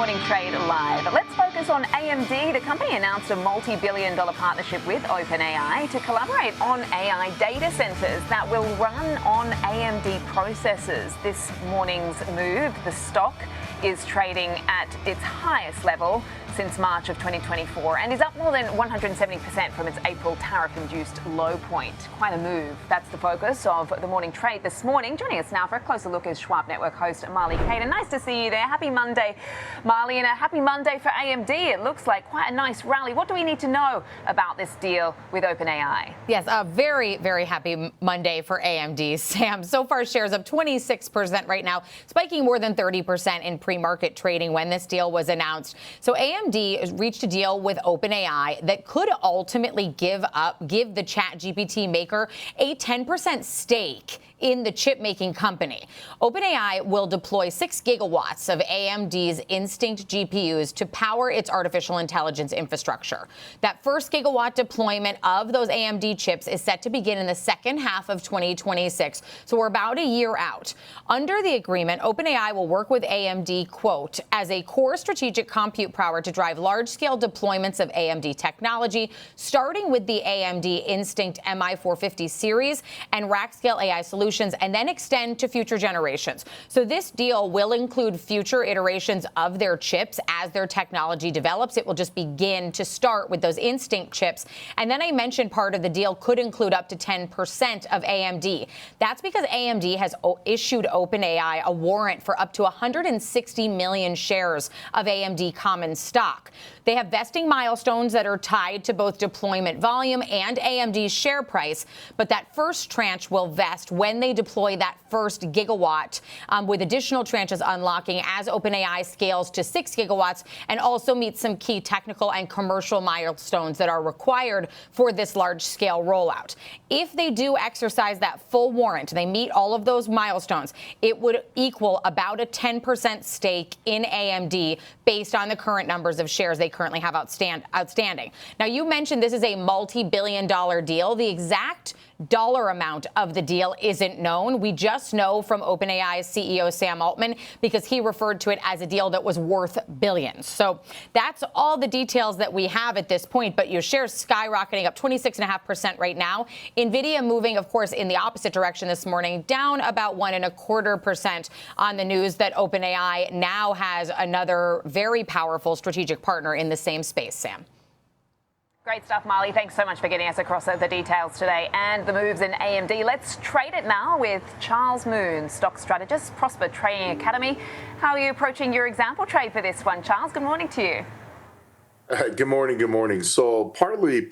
Morning Trade Live. Let's focus on AMD. The company announced a multi-billion-dollar partnership with OpenAI to collaborate on AI data centers that will run on AMD processors. This morning's move, the stock is trading at its highest level since March of 2024 and is up more than 170% from its April tariff-induced low point. Quite a move. That's the focus of the morning trade this morning. Joining us now for a closer look is Schwab Network host Marley Kayden. Nice to see you there. Happy Monday, Marley, and a happy Monday for AMD. It looks like quite a nice rally. What do we need to know about this deal with OpenAI? Yes, a very, very happy Monday for AMD, Sam. So far, shares up 26% right now, spiking more than 30% in pre-market trading when this deal was announced. So AMD reached a deal with OpenAI that could ultimately give the ChatGPT maker a 10% stake in the chip-making company. OpenAI will deploy 6 gigawatts of AMD's Instinct GPUs to power its artificial intelligence infrastructure. That first gigawatt deployment of those AMD chips is set to begin in the second half of 2026, so we're about a year out. Under the agreement, OpenAI will work with AMD, quote, as a core strategic compute power to drive large-scale deployments of AMD technology, starting with the AMD Instinct MI450 series and rack-scale AI solutions, and then extend to future generations. So this deal will include future iterations of their chips as their technology develops. It will just begin to start with those Instinct chips. And then I mentioned part of the deal could include up to 10% of AMD. That's because AMD has issued OpenAI a warrant for up to 160 million shares of AMD common stock. They have vesting milestones that are tied to both deployment volume and AMD's share price, but that first tranche will vest when they deploy that first gigawatt, with additional tranches unlocking as OpenAI scales to 6 gigawatts and also meets some key technical and commercial milestones that are required for this large-scale rollout. If they do exercise that full warrant, they meet all of those milestones, it would equal about a 10% stake in AMD based on the current numbers of shares they currently have outstanding. Now, you mentioned this is a multi-billion-dollar deal. The exact dollar amount of the deal isn't known. We just know from OpenAI's CEO Sam Altman because he referred to it as a deal that was worth billions. So that's all the details that we have at this point. But your shares skyrocketing up 26.5% right now. Nvidia moving, of course, in the opposite direction this morning, down about 1.25% on the news that OpenAI now has another very powerful strategic partner in the same space. Sam. Great stuff, Marley. Thanks so much for getting us across the details today and the moves in AMD. Let's trade it now with Charles Moon, stock strategist, Prosper Trading Academy. How are you approaching your example trade for this one, Charles? Good morning to you. Good morning. Good morning. So partly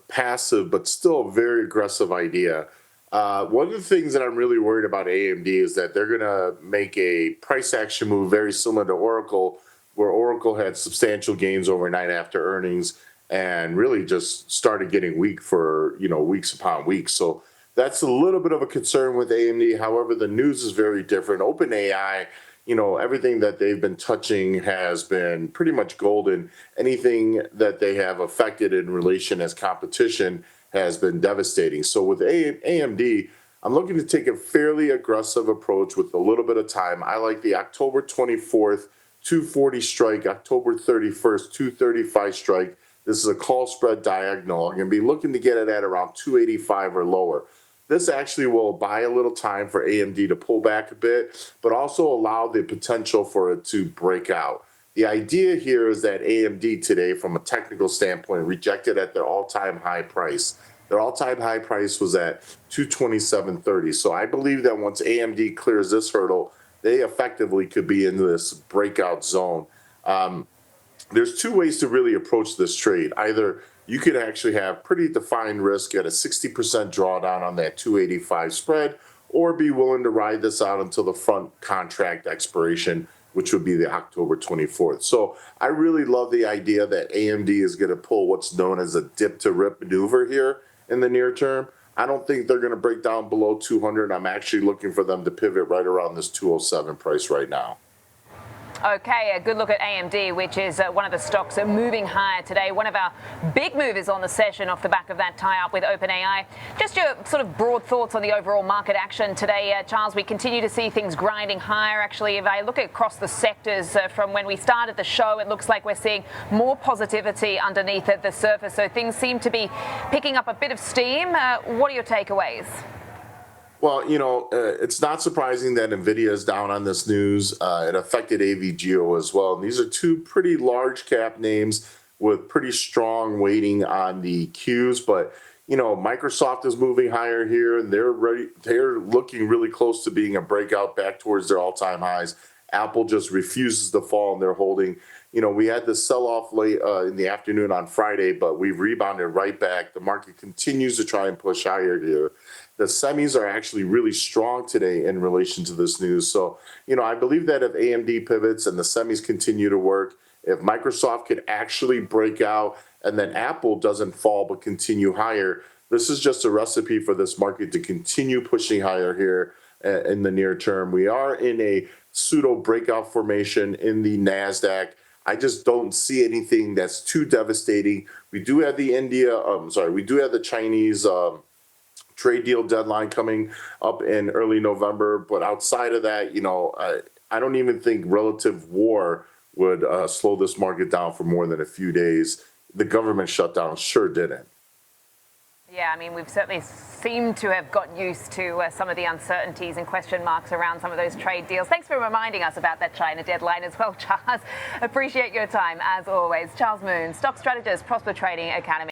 passive, but still a very aggressive idea. One of the things that I'm really worried about AMD is that they're going to make a price action move very similar to Oracle, where Oracle had substantial gains overnight after earnings and really just started getting weak for, weeks upon weeks. So that's a little bit of a concern with AMD. However, the news is very different. OpenAI, everything that they've been touching has been pretty much golden. Anything that they have affected in relation as competition has been devastating. So with AMD, I'm looking to take a fairly aggressive approach with a little bit of time. I like the October 24th, 240 strike, October 31st, 235 strike. This is a call spread diagonal. I'm going to be looking to get it at around 285 or lower. This actually will buy a little time for AMD to pull back a bit, but also allow the potential for it to break out. The idea here is that AMD today, from a technical standpoint, rejected at their all-time high price. Their all-time high price was at 227.30. So I believe that once AMD clears this hurdle, they effectively could be in this breakout zone. There's two ways to really approach this trade. Either you could actually have pretty defined risk at a 60% drawdown on that 285 spread, or be willing to ride this out until the front contract expiration, which would be the October 24th. So I really love the idea that AMD is going to pull what's known as a dip to rip maneuver here in the near term. I don't think they're going to break down below 200. I'm actually looking for them to pivot right around this 207 price right now. Okay, a good look at AMD, which is one of the stocks moving higher today. One of our big movers on the session off the back of that tie-up with OpenAI. Just your sort of broad thoughts on the overall market action today, Charles. We continue to see things grinding higher. Actually, if I look across the sectors from when we started the show, it looks like we're seeing more positivity underneath the surface. So things seem to be picking up a bit of steam. What are your takeaways? Well, it's not surprising that NVIDIA is down on this news. It affected AVGO as well. And these are two pretty large cap names with pretty strong weighting on the Qs. But, Microsoft is moving higher here, and they're looking really close to being a breakout back towards their all-time highs. Apple just refuses to fall, and they're holding. We had this sell-off late in the afternoon on Friday, but we've rebounded right back. The market continues to try and push higher here. The semis are actually really strong today in relation to this news. So, I believe that if AMD pivots and the semis continue to work, if Microsoft could actually break out and then Apple doesn't fall but continue higher, this is just a recipe for this market to continue pushing higher here in the near term. We are in a pseudo breakout formation in the NASDAQ. I just don't see anything that's too devastating. We do have the Chinese trade deal deadline coming up in early November. But outside of that, I don't even think relative war would slow this market down for more than a few days. The government shutdown sure didn't. Yeah, I mean, we've certainly seemed to have got used to some of the uncertainties and question marks around some of those trade deals. Thanks for reminding us about that China deadline as well, Charles. Appreciate your time, as always. Charles Moon, stock strategist, Prosper Trading Academy.